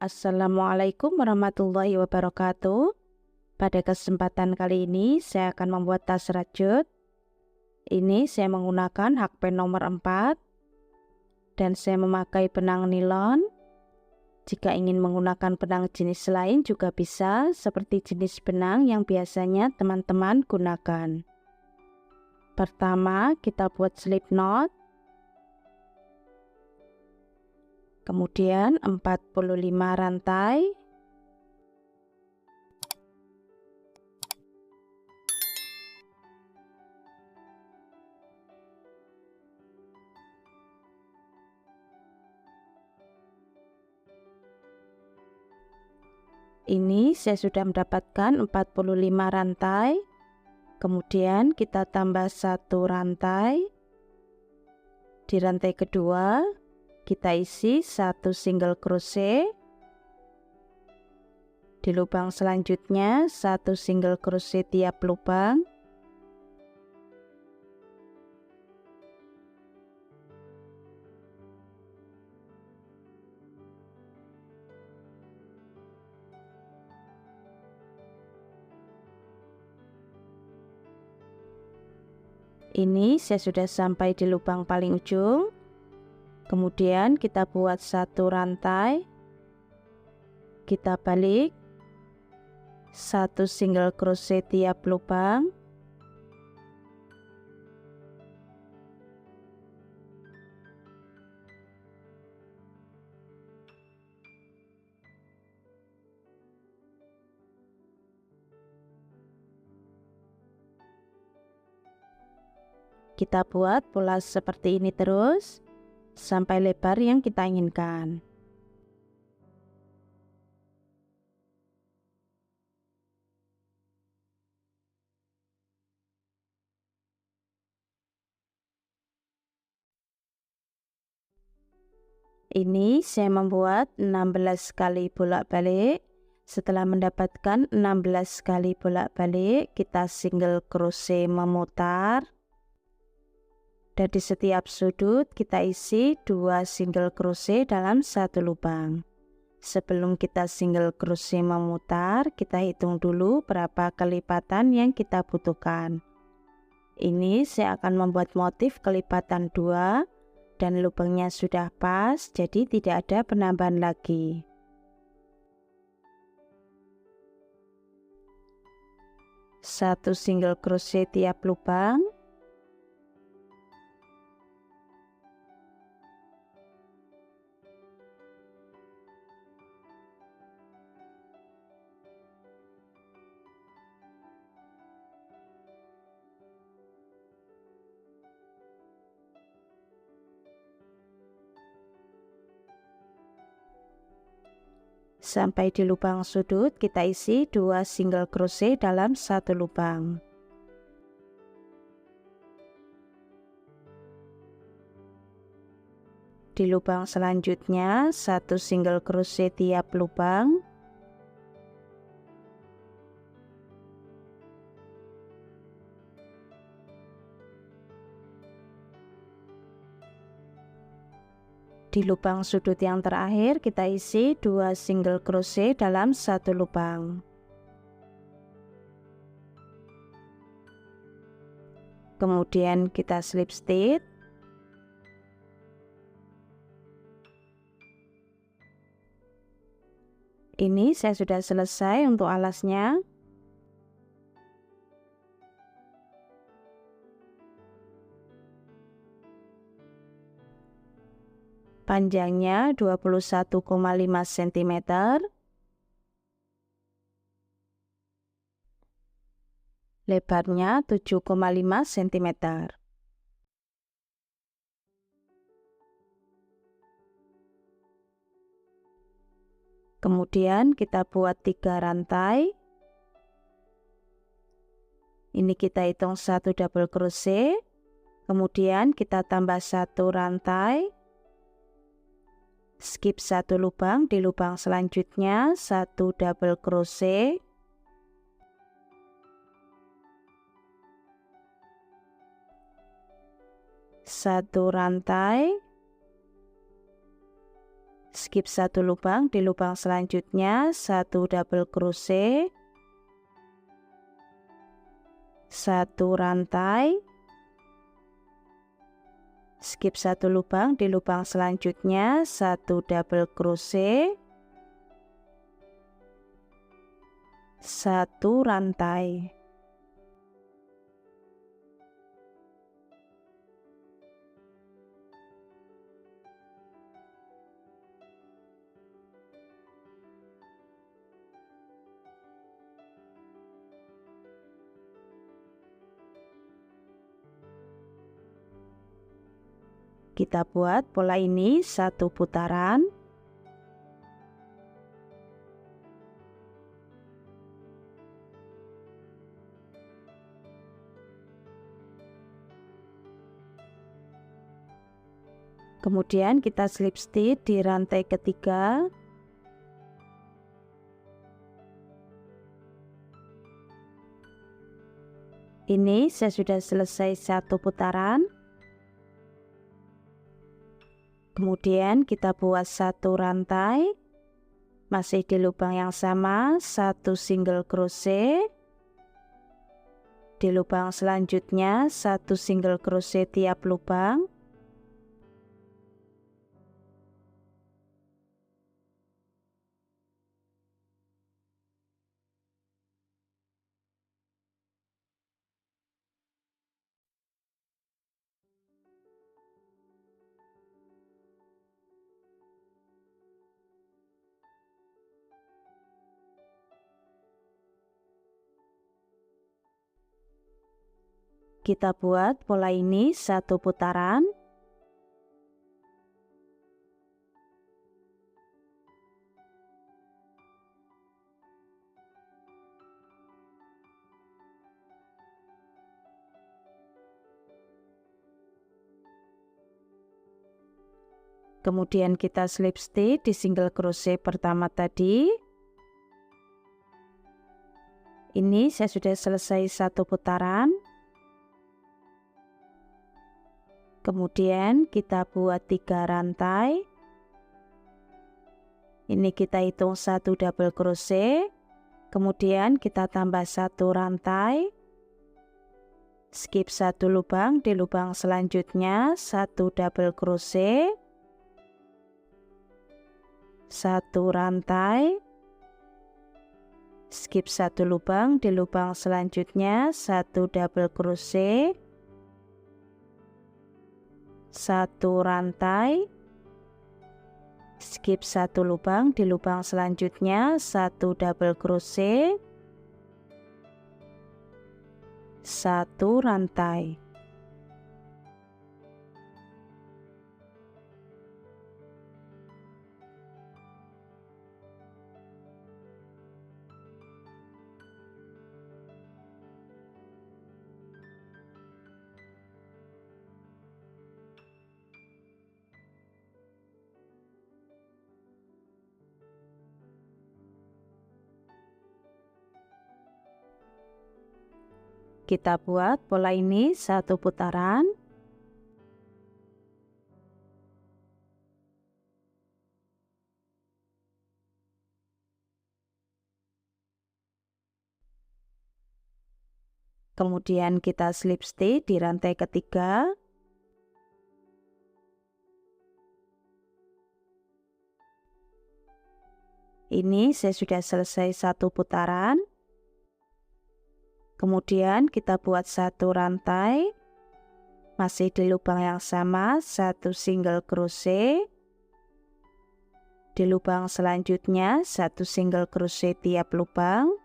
Assalamualaikum warahmatullahi wabarakatuh. Pada kesempatan kali ini saya akan membuat tas rajut. Ini saya menggunakan hakpen nomor 4 dan saya memakai benang nilon. Jika ingin menggunakan benang jenis lain juga bisa, seperti jenis benang yang biasanya teman-teman gunakan. Pertama kita buat slip knot. Kemudian 45 rantai. Ini saya sudah mendapatkan 45 rantai. Kemudian kita tambah 1 rantai. Di rantai kedua kita isi 1 single crochet. Di lubang selanjutnya 1 single crochet tiap lubang. Ini saya sudah sampai di lubang paling ujung. Kemudian kita buat 1 rantai, kita balik 1 single crochet tiap lubang. Kita buat pola seperti ini terus sampai lebar yang kita inginkan. Ini saya membuat 16 kali bolak-balik. Setelah mendapatkan 16 kali bolak-balik, kita single crochet memutar. Dan di setiap sudut kita isi 2 single crochet dalam 1 lubang. Sebelum kita single crochet memutar, kita hitung dulu berapa kelipatan yang kita butuhkan. Ini saya akan membuat motif kelipatan 2 dan lubangnya sudah pas, jadi tidak ada penambahan lagi. Satu single crochet tiap lubang. Sampai di lubang sudut kita isi 2 single crochet dalam 1 lubang. Di lubang selanjutnya 1 single crochet tiap lubang. Di lubang sudut yang terakhir kita isi 2 single crochet dalam 1 lubang. Kemudian kita slip stitch. Ini saya sudah selesai untuk alasnya. Panjangnya 21,5 cm. lebarnya 7,5 cm. Kemudian kita buat 3 rantai. Ini kita hitung 1 double crochet, kemudian kita tambah 1 rantai, skip 1 lubang, di lubang selanjutnya 1 double crochet, satu rantai, skip 1 lubang, di lubang selanjutnya 1 double crochet, 1 rantai, skip 1 lubang, di lubang selanjutnya 1 double crochet, 1 rantai. Kita buat pola ini 1 putaran. Kemudian kita slip stitch di rantai ketiga. Ini saya sudah selesai 1 putaran. Kemudian kita buat 1 rantai, masih di lubang yang sama 1 single crochet, di lubang selanjutnya 1 single crochet tiap lubang, kita buat pola ini 1 putaran. Kemudian kita slip stitch di single crochet pertama tadi. Ini saya sudah selesai 1 putaran. Kemudian kita buat 3 rantai. Ini kita hitung 1 double crochet, kemudian kita tambah 1 rantai, skip 1 lubang, di lubang selanjutnya 1 double crochet, 1 rantai, skip 1 lubang, di lubang selanjutnya 1 double crochet, 1 rantai, skip 1 lubang, di lubang selanjutnya 1 double crochet, 1 rantai. Kita buat pola ini 1 putaran. Kemudian kita slip stitch di rantai ketiga. Ini saya sudah selesai 1 putaran. Kemudian kita buat 1 rantai, masih di lubang yang sama 1 single crochet, di lubang selanjutnya 1 single crochet tiap lubang,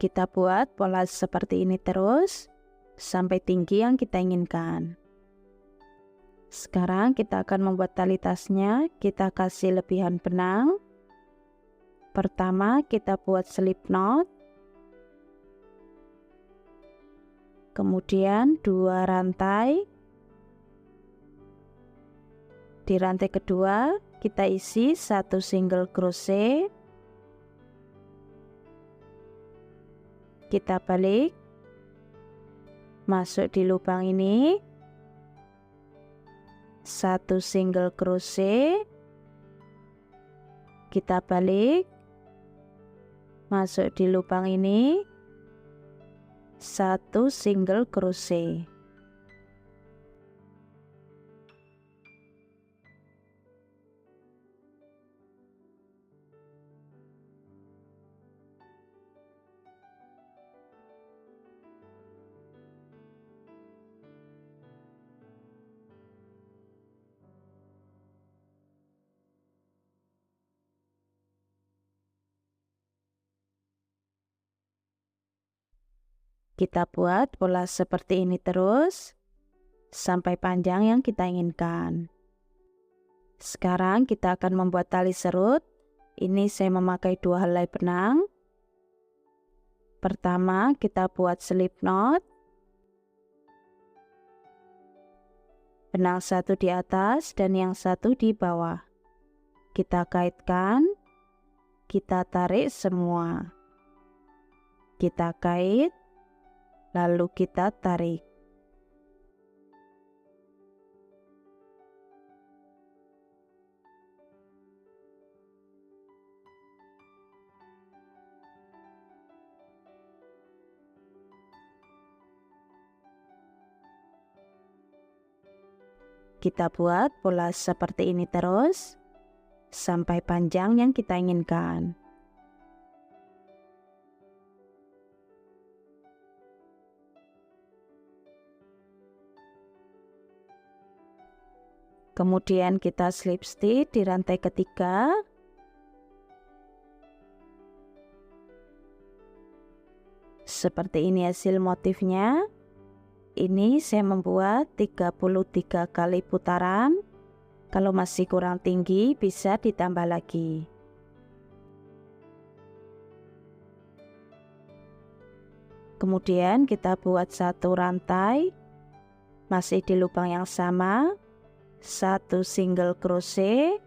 Kita buat pola seperti ini terus sampai tinggi yang kita inginkan. Sekarang kita akan membuat tali tasnya. Kita kasih lebihan benang. Pertama kita buat slip knot, kemudian 2 rantai. Di rantai kedua kita isi 1 single crochet, kita balik, masuk di lubang ini, 1 single crochet, kita balik, masuk di lubang ini, 1 single crochet. Kita buat pola seperti ini terus sampai panjang yang kita inginkan. Sekarang kita akan membuat tali serut. Ini saya memakai 2 helai benang. Pertama kita buat slip knot, benang 1 di atas dan yang 1 di bawah. Kita kaitkan, kita tarik semua, kita kait, lalu kita tarik. Kita buat pola seperti ini terus sampai panjang yang kita inginkan. Kemudian kita slip stitch di rantai ketiga. Seperti ini hasil motifnya. Ini saya membuat 33 kali putaran. Kalau masih kurang tinggi bisa ditambah lagi. Kemudian kita buat 1 rantai, masih di lubang yang sama, 1 single crochet.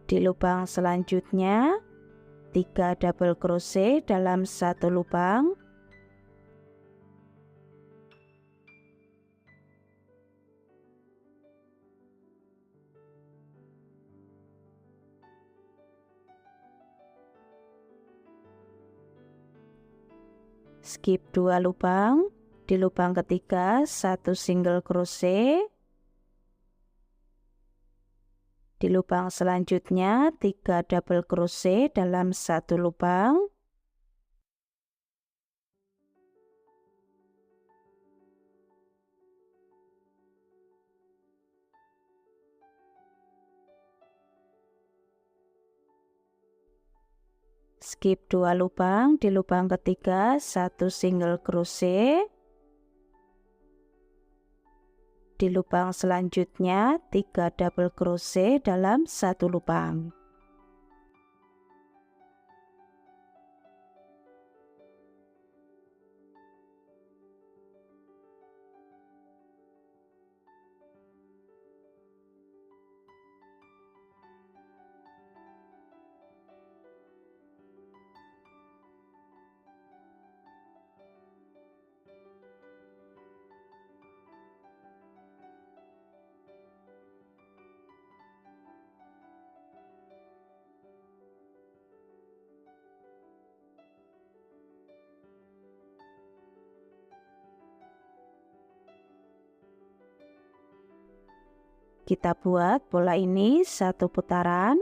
Di lubang selanjutnya 3 double crochet dalam 1 lubang. Skip 2 lubang. Di lubang ketiga 1 single crochet. Di lubang selanjutnya 3 double crochet dalam 1 lubang. Skip 2 lubang. Di lubang ketiga 1 single crochet. Di lubang selanjutnya 3 double crochet dalam 1 lubang. Kita buat pola ini 1 putaran.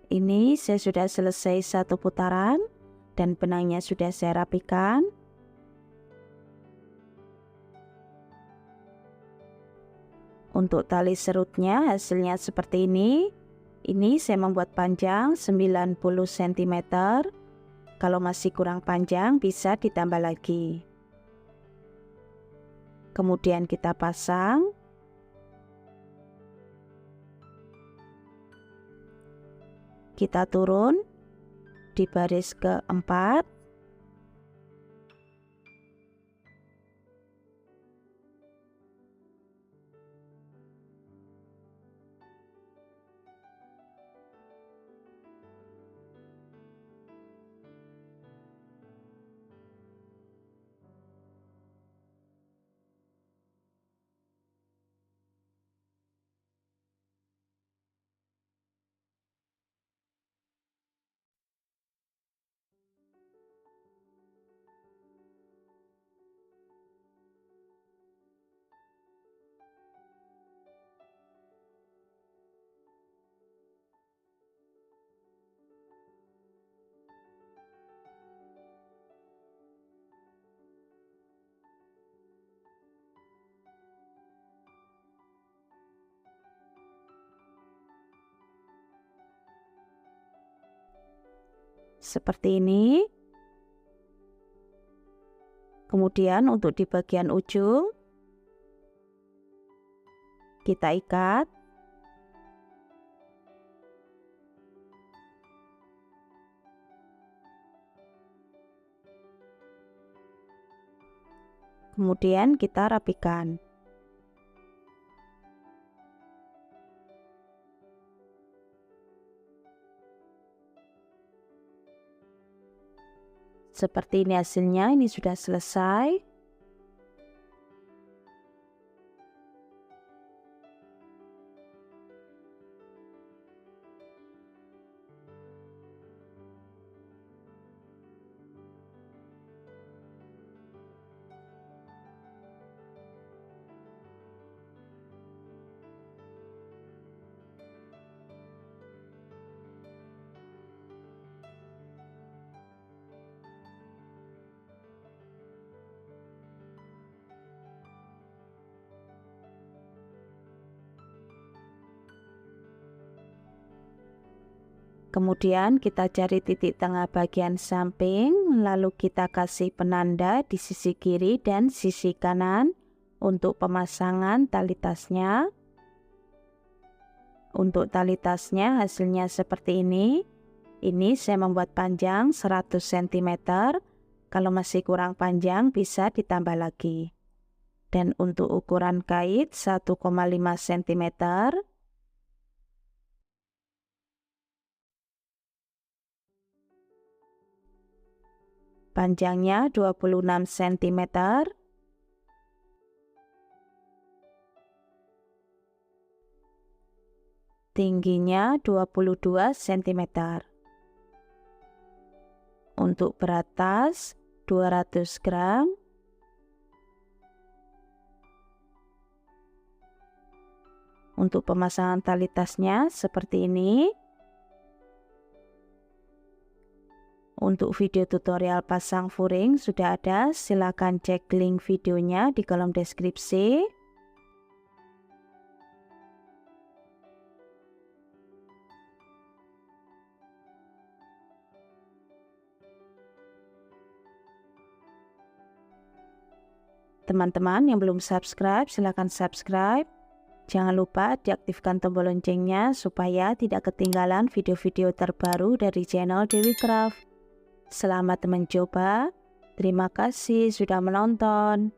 Ini saya sudah selesai 1 putaran dan benangnya sudah saya rapikan. Untuk tali serutnya hasilnya seperti ini. Ini saya membuat panjang 90 cm. Kalau masih kurang panjang bisa ditambah lagi. Kemudian kita pasang. Kita turun di baris keempat. Seperti ini. Kemudian untuk di bagian ujung kita ikat. Kemudian kita rapikan. Seperti ini hasilnya, ini sudah selesai. Kemudian kita cari titik tengah bagian samping, lalu kita kasih penanda di sisi kiri dan sisi kanan untuk pemasangan tali tasnya. Untuk tali tasnya hasilnya seperti ini. Ini saya membuat panjang 100 cm. Kalau masih kurang panjang bisa ditambah lagi. Dan untuk ukuran kait 1,5 cm. Panjangnya 26 cm. Tingginya 22 cm. Untuk berat tas 200 gram. Untuk pemasangan tali tasnya seperti ini. Untuk video tutorial pasang furing sudah ada, silakan cek link videonya di kolom deskripsi. Teman-teman yang belum subscribe, silakan subscribe. Jangan lupa diaktifkan tombol loncengnya supaya tidak ketinggalan video-video terbaru dari channel Dewi Craft. Selamat mencoba. Terima kasih sudah menonton.